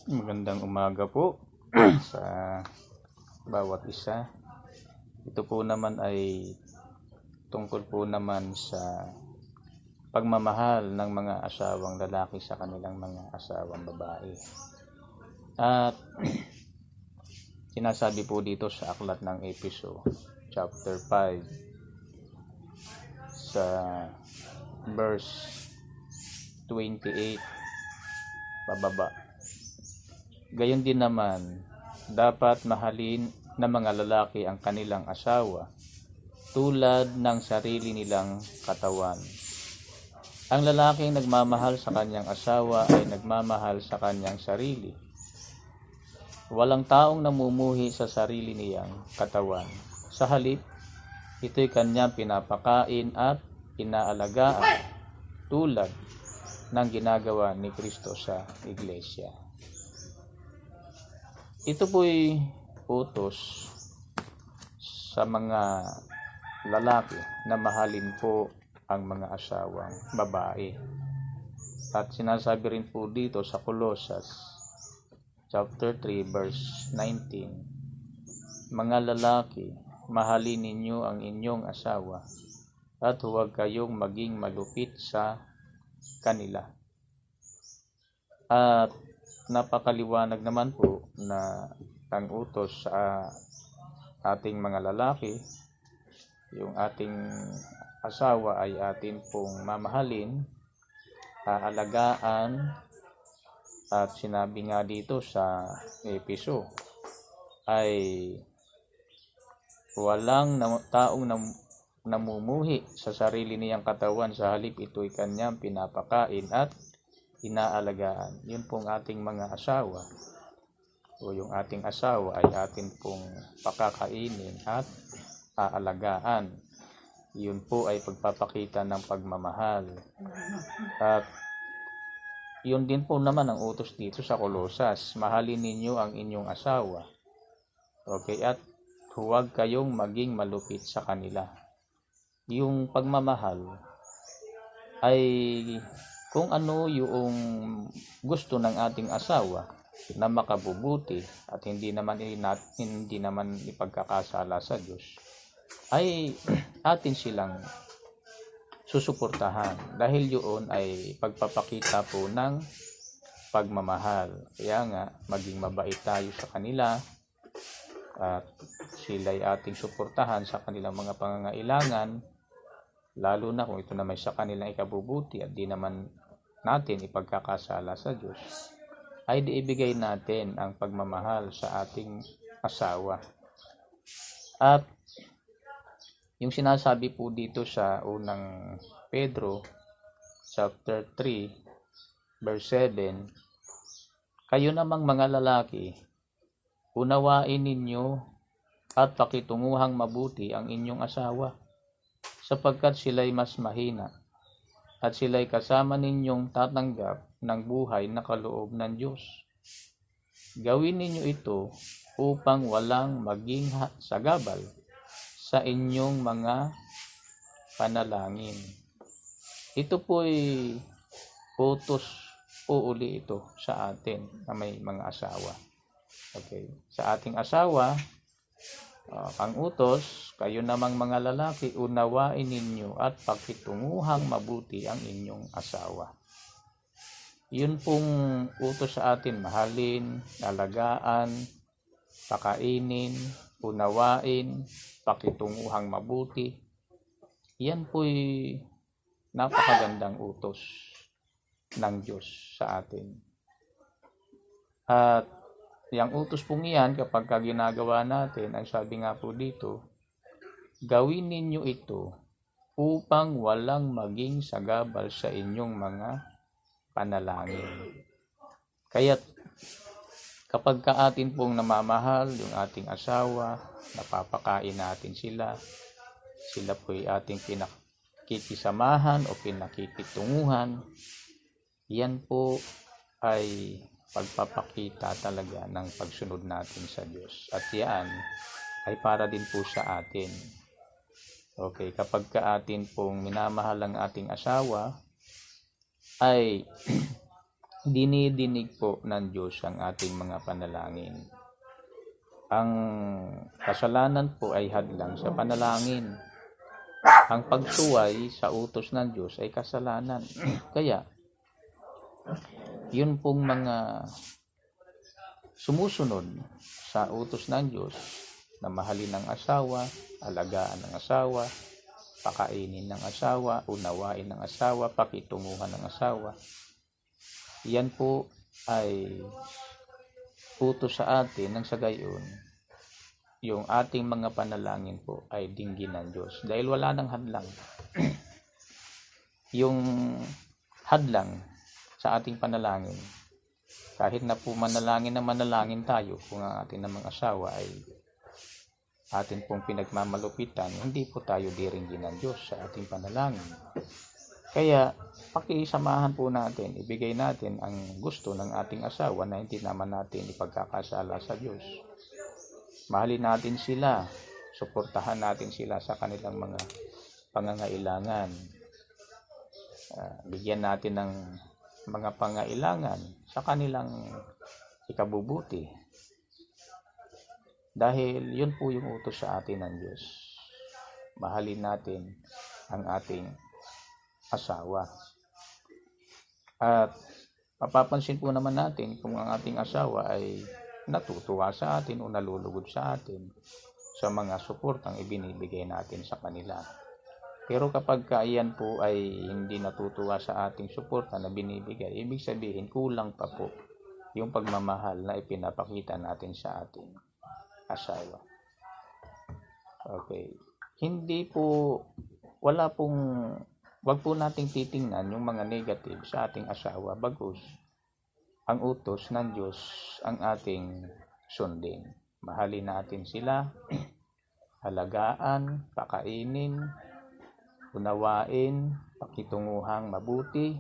Magandang umaga po sa bawat isa. Ito po naman ay tungkol po naman sa pagmamahal ng mga asawang lalaki sa kanilang mga asawang babae. At sinasabi po dito sa aklat ng Efeso chapter 5 sa verse 28 pababa. Gayon din naman, dapat mahalin ng mga lalaki ang kanilang asawa tulad ng sarili nilang katawan. Ang lalaking nagmamahal sa kanyang asawa ay nagmamahal sa kanyang sarili. Walang taong namumuhi sa sarili niyang katawan. Sa halip, ito'y kanyang pinapakain at inaalagaan tulad ng ginagawa ni Kristo sa Iglesia. Ito po'y utos sa mga lalaki na mahalin po ang mga asawang babae. At sinasabi rin po dito sa Colossus chapter 3 verse 19, mga lalaki, mahalin ninyo ang inyong asawa at huwag kayong maging malupit sa kanila. At napakaliwanag naman po na ang utos sa ating mga lalaki, yung ating asawa ay atin pong mamahalin, aalagaan, at sinabi nga dito sa Efeso ay walang taong namumuhi sa sarili niyang katawan, sa halip ito'y kanyang pinapakain at inaalagaan. Yun pong ating mga asawa o yung ating asawa ay atin pong pakakainin at aalagaan. Yun po ay pagpapakita ng pagmamahal. At yun din po naman ang utos dito sa Colossus, mahalin ninyo ang inyong asawa. Okay, at huwag kayong maging malupit sa kanila. Yung pagmamahal ay kung ano yung gusto ng ating asawa na makabubuti at hindi naman ipagkakasala sa Diyos, ay atin silang susuportahan dahil yun ay pagpapakita po ng pagmamahal. Kaya nga maging mabait tayo sa kanila at sila'y ating suportahan sa kanilang mga pangangailangan, lalo na kung ito na may sa kanilang ikabubuti at di naman natin ipagkakasala sa Diyos, ay diibigay natin ang pagmamahal sa ating asawa. At yung sinasabi po dito sa unang Pedro chapter 3 verse 7, kayo namang mga lalaki, unawain ninyo at pakitunguhang mabuti ang inyong asawa, sapagkat sila'y mas mahina at sila'y kasama ninyong tatanggap ng buhay na kaloob ng Diyos. Gawin ninyo ito upang walang maging sagabal sa inyong mga panalangin. Ito po'y utos o uli ito sa atin na may mga asawa. Okay, sa ating asawa, ang utos, kayo namang mga lalaki, unawain ninyo at pakitunguhang mabuti ang inyong asawa. Yun pong utos sa atin, mahalin, alagaan, pakainin, unawain, pakitunguhang mabuti. Yan po'y napakagandang utos ng Diyos sa atin. At yung utos pong iyan, kapag ginagawa natin, ang sabi nga po dito, gawin ninyo ito upang walang maging sagabal sa inyong mga panalangin. Kaya't kapag atin pong namamahal yung ating asawa, napapakain natin sila po'y ating pinakikisamahan o pinakikitunguhan, yan po ay pagpapakita talaga ng pagsunod natin sa Diyos. At yan ay para din po sa atin. Okay, kapag atin pong minamahal ang ating asawa, ay dinidinig po ng Diyos ang ating mga panalangin. Ang kasalanan po ay hadlang sa panalangin. Ang pagsuway sa utos ng Diyos ay kasalanan. Kaya, yun pong mga sumusunod sa utos ng Diyos na mahalin ng asawa, alagaan ng asawa, pakainin ng asawa, unawain ng asawa, pakitunguhan ng asawa. Yan po ay utos sa atin nang sa gayon yung ating mga panalangin po ay dinggin ng Diyos dahil wala nang hadlang. Yung hadlang sa ating panalangin, kahit na po manalangin tayo kung ang ating namang asawa ay atin pong pinagmamalupitan, hindi po tayo diringgin ng Diyos sa ating panalangin. Kaya pakisamahan po natin, ibigay natin ang gusto ng ating asawa na hindi naman natin ipagkakasala sa Diyos. Mahalin natin sila, suportahan natin sila sa kanilang mga pangangailangan. Bigyan natin ng mga pangailangan sa kanilang ikabubuti. Dahil yun po yung utos sa atin ng Diyos. Mahalin natin ang ating asawa. At mapapansin po naman natin kung ang ating asawa ay natutuwa sa atin o nalulugod sa atin sa mga suportang ibinibigay natin sa kanila. Pero kapag iyan po ay hindi natutuwa sa ating suporta na binibigay, ibig sabihin kulang pa po yung pagmamahal na ipinapakita natin sa ating asawa. Okay. Wag po nating titingnan yung mga negative sa ating asawa, bagkus ang utos ng Diyos ang ating sundin. Mahalin natin sila, halagaan, pakainin, unawain, pakitunguhang mabuti.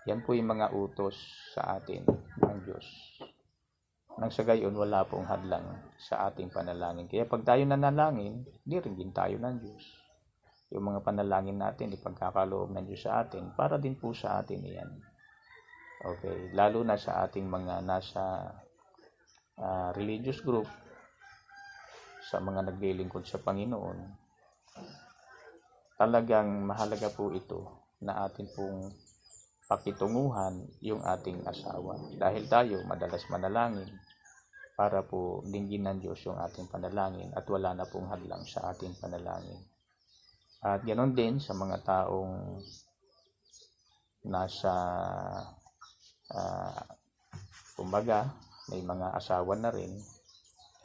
Yan po yung mga utos sa atin ng Diyos. Nang sa gayon, wala pong hadlang sa ating panalangin. Kaya pag tayo nanalangin, diringgin tayo ng Diyos. Yung mga panalangin natin, ipagkakaloob ng Diyos sa atin, para din po sa atin iyan. Okay, lalo na sa ating mga nasa religious group, sa mga naglilingkod sa Panginoon, talagang mahalaga po ito na atin pong pakitunguhan yung ating asawa. Dahil tayo madalas manalangin para po dinggin ng Diyos yung ating panalangin at wala na pong hadlang sa ating panalangin. At ganoon din sa mga taong nasa kumbaga may mga asawa na rin.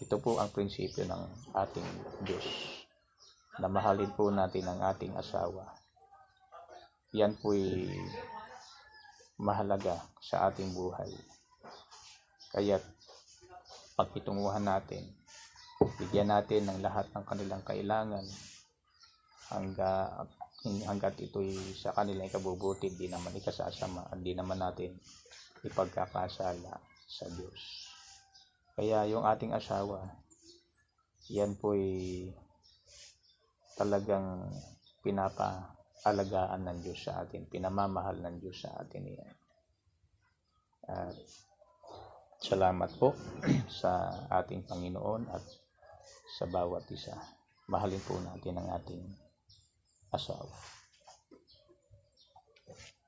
Ito po ang prinsipyo ng ating Diyos, na mahalin po natin ang ating asawa. Yan po'y mahalaga sa ating buhay. Kaya't pagkitunguhan natin, bigyan natin ng lahat ng kanilang kailangan hanggat ito'y sa kanilang ikabubuti, hindi naman ikasasama, hindi naman natin ipagkakasala sa Diyos. Kaya yung ating asawa, yan po'y talagang pinapaalagaan ng Diyos sa atin, pinamamahal ng Diyos sa atin yan. At salamat po sa ating Panginoon at sa bawat isa. Mahalin po natin ang ating asawa.